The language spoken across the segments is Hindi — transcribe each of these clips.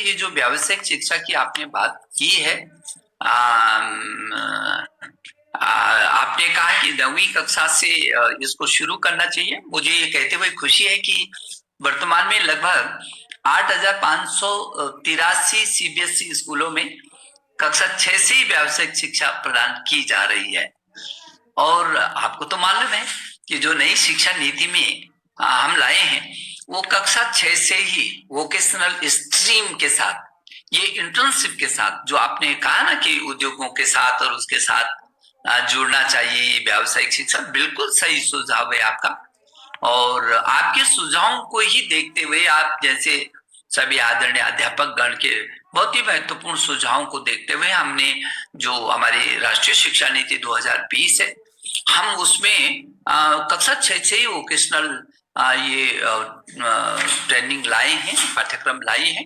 ये जो व्यावसायिक शिक्षा की आपने बात की है, आम, आपने कहा कि 9वीं कक्षा से इसको शुरू करना चाहिए। मुझे ये कहते हुए खुशी है कि वर्तमान में लगभग 8,583 सीबीएसई स्कूलों में कक्षा 6 से ही व्यावसायिक शिक्षा प्रदान की जा रही है। और आपको तो मालूम है कि जो नई शिक्षा नीति में हम लाए हैं, वो कक्षा 6 से ही वोकेशनल स्ट्रीम के साथ, ये इंटर्नशिप के साथ, जो आपने कहा ना कि उद्योगों के साथ और उसके साथ जुड़ना चाहिए व्यावसायिक शिक्षा, बिल्कुल सही सुझाव है आपका। और आपके सुझावों को ही देखते हुए, आप जैसे सभी आदरणीय अध्यापक गण के बहुत ही महत्वपूर्ण सुझावों को देखते हुए, हमने जो हमारी राष्ट्रीय शिक्षा नीति 2020 है, हम उसमें कक्षा 6 से ही वोकेशनल ये ट्रेनिंग लाए हैं, पाठ्यक्रम लाए हैं,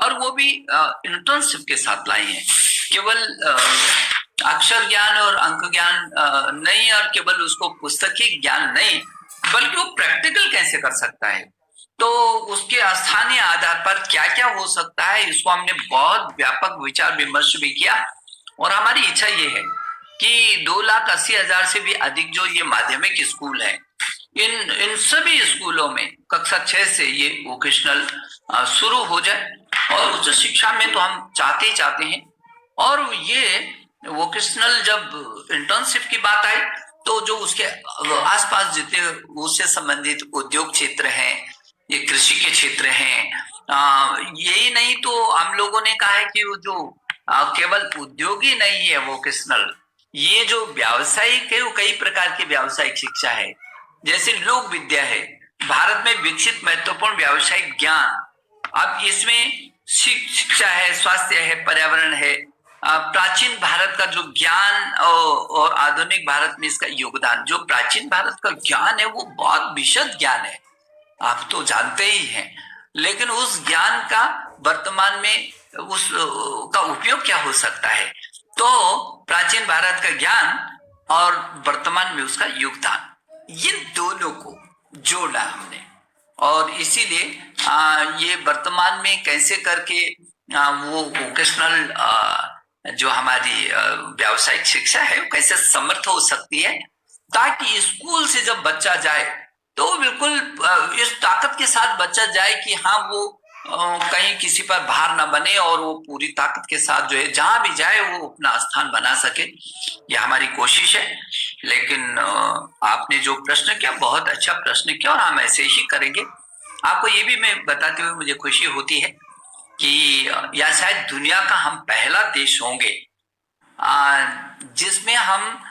और वो भी इंटर्नशिप के साथ लाए हैं। केवल अक्षर ज्ञान और अंक ज्ञान नहीं, और केवल उसको पुस्तकीय ज्ञान नहीं, बल्कि वो प्रैक्टिकल कैसे कर सकता है, तो उसके स्थानीय आधार पर क्या क्या हो सकता है, इसको हमने बहुत व्यापक विचार विमर्श भी किया। और हमारी इच्छा ये है कि 2,80,000 से भी अधिक जो ये माध्यमिक स्कूल है, इन सभी स्कूलों में कक्षा 6 से ये वोकेशनल शुरू हो जाए। और उच्च शिक्षा में तो हम चाहते ही चाहते हैं। और ये वोकेशनल जब इंटर्नशिप की बात आई, तो जो उसके आसपास जितने उससे संबंधित उद्योग क्षेत्र हैं, ये कृषि के क्षेत्र हैं, यही नहीं तो हम लोगों ने कहा है कि वो जो केवल उद्योग ही नहीं है वोकेशनल, ये जो व्यावसायिक है, वो कई प्रकार की व्यावसायिक शिक्षा है। जैसे लोक विद्या है, भारत में विकसित महत्वपूर्ण व्यावसायिक ज्ञान, अब इसमें शिक्षा है, स्वास्थ्य है, पर्यावरण है, प्राचीन भारत का जो ज्ञान और आधुनिक भारत में इसका योगदान। जो प्राचीन भारत का ज्ञान है वो बहुत विशद ज्ञान है, आप तो जानते ही हैं, लेकिन उस ज्ञान का वर्तमान में उस का उपयोग क्या हो सकता है, तो प्राचीन भारत का ज्ञान और वर्तमान में उसका योगदान, ये दोनों को जोड़ा हमने। और इसीलिए ये वर्तमान में कैसे करके वो वोकेशनल जो हमारी व्यावसायिक शिक्षा है वो कैसे समर्थ हो सकती है, ताकि स्कूल से जब बच्चा जाए तो बिल्कुल इस ताकत के साथ बच्चा जाए कि हाँ, वो कहीं किसी पर भार ना बने, और वो पूरी ताकत के साथ जो है जहां भी जाए वो अपना स्थान बना सके। ये हमारी कोशिश है। लेकिन आपने जो प्रश्न किया, बहुत अच्छा प्रश्न किया, और हम ऐसे ही करेंगे। आपको ये भी मैं बताते हुए मुझे खुशी होती है कि या शायद दुनिया का हम पहला देश होंगे जिसमें हम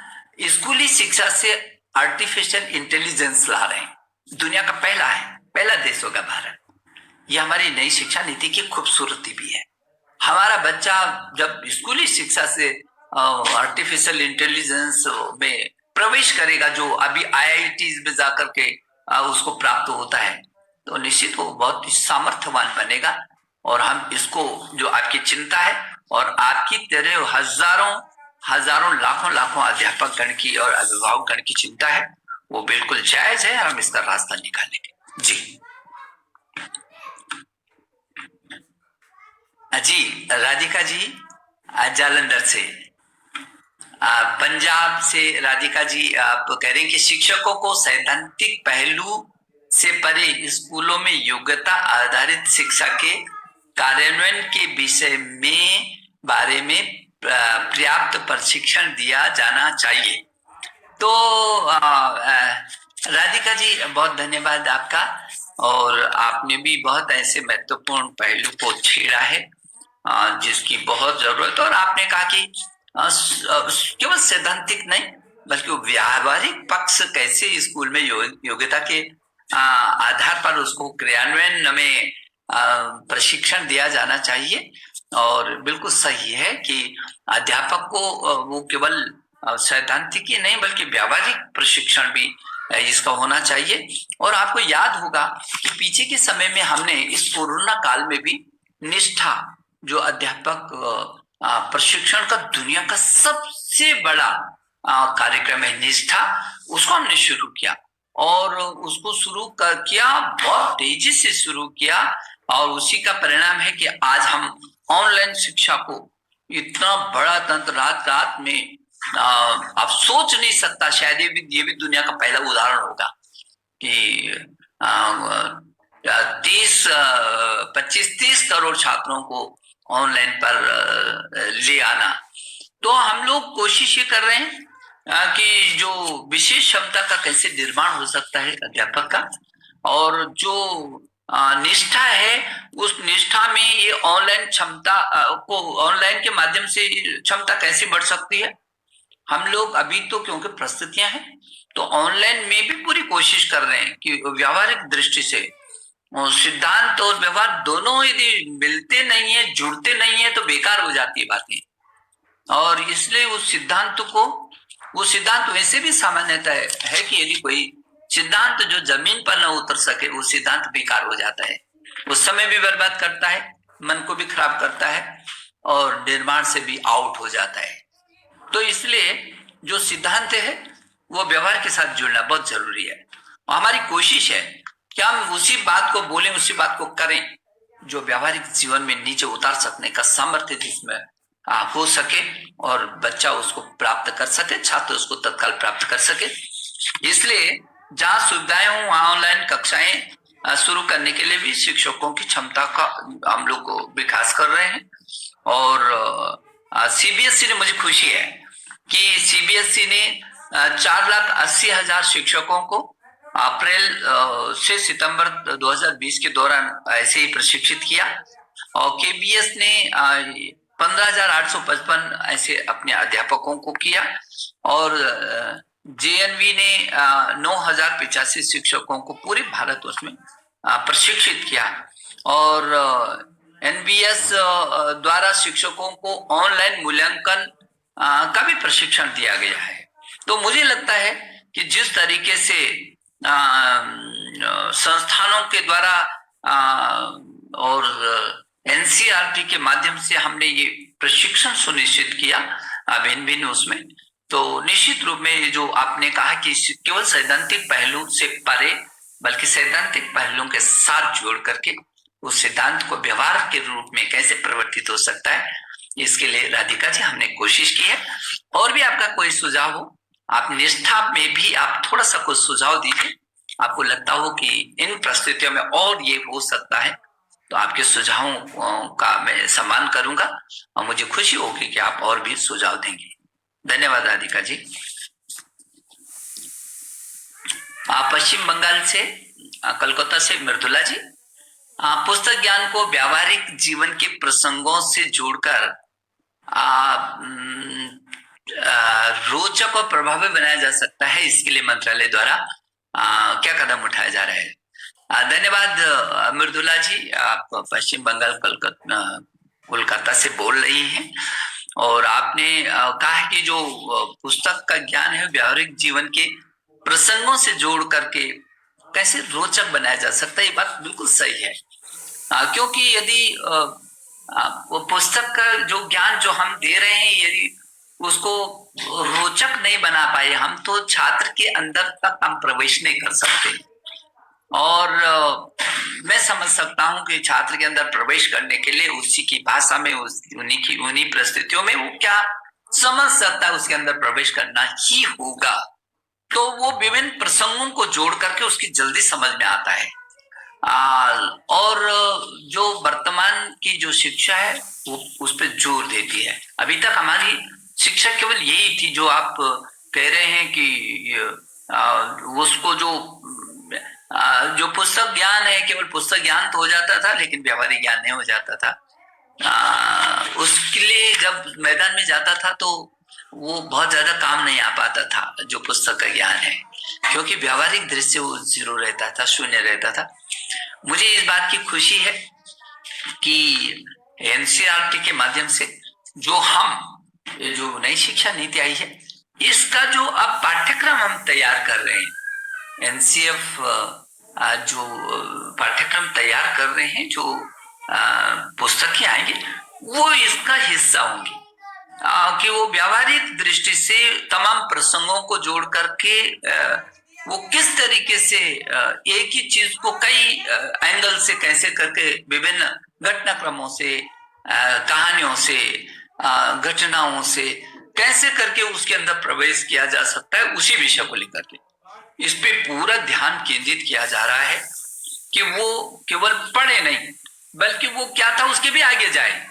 स्कूली शिक्षा से आर्टिफिशियल इंटेलिजेंस ला रहे हैं। दुनिया का पहला देश होगा भारत। यह हमारी नई शिक्षा नीति की खूबसूरती भी है। हमारा बच्चा जब स्कूली शिक्षा से आर्टिफिशियल इंटेलिजेंस में प्रवेश करेगा, जो अभी आईआईटी में जाकर के उसको प्राप्त होता है, तो निश्चित वो बहुत सामर्थ्यवान बनेगा। और हम इसको, जो आपकी चिंता है और आपकी तरह हजारों लाखों अध्यापक गण की और अभिभावक गण की चिंता है, वो बिल्कुल जायज है। हम इसका रास्ता निकालेंगे। जी जी, राधिका जी जालंधर से, पंजाब से राधिका जी, आप कह रहे हैं कि शिक्षकों को सैद्धांतिक पहलू से परे स्कूलों में योग्यता आधारित शिक्षा के कार्यान्वयन के विषय में बारे में पर्याप्त प्रशिक्षण दिया जाना चाहिए। तो राधिका जी, बहुत धन्यवाद आपका। और आपने भी बहुत ऐसे महत्वपूर्ण पहलू को छेड़ा है जिसकी बहुत जरूरत है। और आपने कहा कि केवल सैद्धांतिक नहीं, बल्कि व्यावहारिक पक्ष कैसे स्कूल में योग्यता के आधार पर उसको क्रियान्वयन में प्रशिक्षण दिया जाना चाहिए। और बिल्कुल सही है कि अध्यापक को वो केवल सैद्धांतिक ही नहीं, बल्कि व्यावहारिक प्रशिक्षण भी इसका होना चाहिए। और आपको याद होगा कि पीछे के समय में हमने इस कोरोना काल में भी निष्ठा, जो अध्यापक प्रशिक्षण का दुनिया का सबसे बड़ा कार्यक्रम है निष्ठा, उसको हमने शुरू किया। और उसको शुरू किया, बहुत तेजी से शुरू किया। और उसी का परिणाम है कि आज हम ऑनलाइन शिक्षा को इतना बड़ा तंत्र रात रात में आप सोच नहीं सकता। शायद ये भी दुनिया का पहला उदाहरण होगा कि 25-30 करोड़ छात्रों को ऑनलाइन पर ले आना। तो हम लोग कोशिश ये कर रहे हैं कि जो विशेष क्षमता का कैसे निर्माण हो सकता है अध्यापक का, और जो निष्ठा है उस निष्ठा में ये ऑनलाइन क्षमता को ऑनलाइन के माध्यम से क्षमता कैसे बढ़ सकती है। हम लोग अभी तो क्योंकि परिस्थितियां हैं तो ऑनलाइन में भी पूरी कोशिश कर रहे हैं कि व्यावहारिक दृष्टि से सिद्धांत और व्यवहार दोनों यदि मिलते नहीं है, जुड़ते नहीं है, तो बेकार हो जाती है बातें। और इसलिए वो सिद्धांत वैसे भी सामान्यतः है कि यदि कोई सिद्धांत जो जमीन पर न उतर सके वो सिद्धांत बेकार हो जाता है, उस समय भी बर्बाद करता है, मन को भी खराब करता है और निर्माण से भी आउट हो जाता है। तो इसलिए जो सिद्धांत है वो व्यवहार के साथ जुड़ना बहुत जरूरी है। हमारी कोशिश है कि हम उसी बात को बोलें, उसी बात को करें जो व्यवहारिक जीवन में नीचे उतार सकने का सामर्थ्य जिसमें हो सके और बच्चा उसको प्राप्त कर सके, छात्र उसको तत्काल प्राप्त कर सके। इसलिए जहाँ सुविधाएं हो वहां ऑनलाइन कक्षाएं शुरू करने के लिए भी शिक्षकों की क्षमता का हम लोग विकास कर रहे हैं। और सीबीएसई ने, मुझे खुशी है कि सीबीएसई ने 4,80,000 शिक्षकों को अप्रैल से सितंबर 2020 के दौरान ऐसे ही प्रशिक्षित किया, और केबीएस ने 15,855 ऐसे अपने अध्यापकों को किया, और जेएनवी ने 9,085 शिक्षकों को पूरे भारतवर्ष में प्रशिक्षित किया। और एनबीएस द्वारा शिक्षकों को ऑनलाइन मूल्यांकन का भी प्रशिक्षण दिया गया है। तो मुझे लगता है कि जिस तरीके से संस्थानों के द्वारा और एनसीईआरटी के माध्यम से हमने ये प्रशिक्षण सुनिश्चित किया भिन्न भिन्न उसमें, तो निश्चित रूप में जो आपने कहा कि केवल सैद्धांतिक पहलू से परे बल्कि सैद्धांतिक पहलुओं के साथ जोड़ करके उस सिद्धांत को व्यवहार के रूप में कैसे परिवर्तित हो सकता है, इसके लिए राधिका जी हमने कोशिश की है। और भी आपका कोई सुझाव हो, आप निष्ठा में भी आप थोड़ा सा कुछ सुझाव दीजिए, आपको लगता हो कि इन परिस्थितियों में और ये हो सकता है, तो आपके सुझावों का मैं सम्मान करूंगा और मुझे खुशी होगी कि आप और भी सुझाव देंगे। धन्यवाद राधिका जी। पश्चिम बंगाल से कोलकाता से मृदुला जी, पुस्तक ज्ञान को व्यावहारिक जीवन के प्रसंगों से जोड़कर रोचक और प्रभावी बनाया जा सकता है, इसके लिए मंत्रालय द्वारा क्या कदम उठाया जा रहा है। धन्यवाद मृदुला जी, आप पश्चिम बंगाल कोलकाता से बोल रही हैं और आपने कहा है कि जो पुस्तक का ज्ञान है व्यावहारिक जीवन के प्रसंगों से जोड़ करके कैसे रोचक बनाया जा सकता है। ये बात बिल्कुल सही है, क्योंकि यदि वो पुस्तक का जो ज्ञान जो हम दे रहे हैं यदि उसको रोचक नहीं बना पाए हम, तो छात्र के अंदर तक हम प्रवेश नहीं कर सकते। और मैं समझ सकता हूं कि छात्र के अंदर प्रवेश करने के लिए उसी की भाषा में उन्हीं परिस्थितियों में वो क्या समझ सकता है, उसके अंदर प्रवेश करना ही होगा। तो वो विभिन्न प्रसंगों को जोड़ करके उसकी जल्दी समझ में आता है। और जो वर्तमान की जो शिक्षा है वो उस पर जोर देती है। अभी तक हमारी शिक्षा केवल यही थी जो आप कह रहे हैं कि उसको जो पुस्तक ज्ञान है केवल पुस्तक ज्ञान तो हो जाता था लेकिन व्यावहारिक ज्ञान नहीं हो जाता था। उसके लिए जब मैदान में जाता था तो वो बहुत ज्यादा काम नहीं आ पाता था जो पुस्तक का ज्ञान है, क्योंकि व्यावहारिक दृश्य वो जीरो रहता था, शून्य रहता था। मुझे इस बात की खुशी है कि एनसीईआरटी के माध्यम से जो नई शिक्षा नीति आई है इसका जो अब पाठ्यक्रम हम तैयार कर रहे हैं, एनसीएफ जो पाठ्यक्रम तैयार कर रहे हैं, जो पुस्तकें आएंगे वो इसका हिस्सा होंगी, कि वो व्यावहारिक दृष्टि से तमाम प्रसंगों को जोड़ करके वो किस तरीके से एक ही चीज को कई एंगल से कैसे करके विभिन्न घटनाक्रमों से, कहानियों से, घटनाओं से कैसे करके उसके अंदर प्रवेश किया जा सकता है, उसी विषय को लेकर के इस पे पूरा ध्यान केंद्रित किया जा रहा है कि वो केवल पढ़े नहीं, बल्कि वो क्या था उसके भी आगे जाए।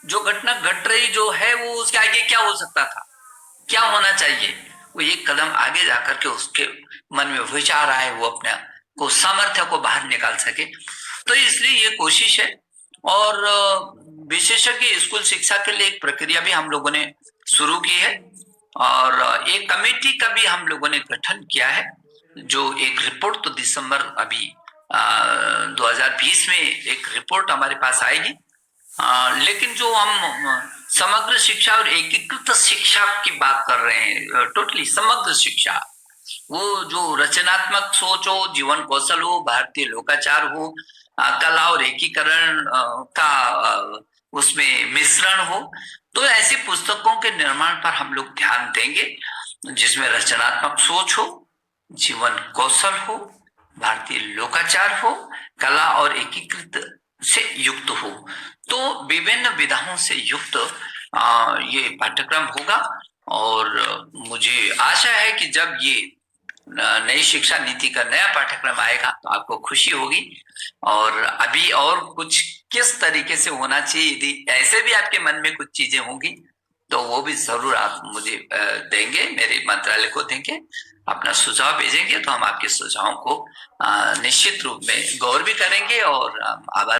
जो घटना घट रही जो है वो उसके आगे क्या हो सकता था, क्या होना चाहिए, वो एक कदम आगे जाकर के उसके मन में विचार आए, वो अपने को सामर्थ्य को बाहर निकाल सके। तो इसलिए ये कोशिश है। और विशेषज्ञ स्कूल शिक्षा के लिए एक प्रक्रिया भी हम लोगों ने शुरू की है, और एक कमेटी का भी हम लोगों ने गठन किया है, जो एक रिपोर्ट तो दिसंबर अभी 2020 में एक रिपोर्ट हमारे पास आएगी। लेकिन जो हम समग्र शिक्षा और एकीकृत शिक्षा की बात कर रहे हैं, टोटली समग्र शिक्षा, वो जो रचनात्मक सोच हो, जीवन कौशल हो, भारतीय लोकाचार हो, कला और एकीकरण का उसमें मिश्रण हो, तो ऐसी पुस्तकों के निर्माण पर हम लोग ध्यान देंगे जिसमें रचनात्मक सोच हो, जीवन कौशल हो, भारतीय लोकाचार हो, कला और एकीकृत से युक्त हो। तो विभिन्न विधाओं से युक्त ये पाठ्यक्रम होगा। और मुझे आशा है कि जब ये नई शिक्षा नीति का नया पाठ्यक्रम आएगा तो आपको खुशी होगी। और अभी और कुछ किस तरीके से होना चाहिए, यदि ऐसे भी आपके मन में कुछ चीजें होंगी तो वो भी जरूर आप मुझे देंगे, मेरे मंत्रालय को देंगे, अपना सुझाव भेजेंगे, तो हम आपके सुझावों को निश्चित रूप में गौर भी करेंगे और आभार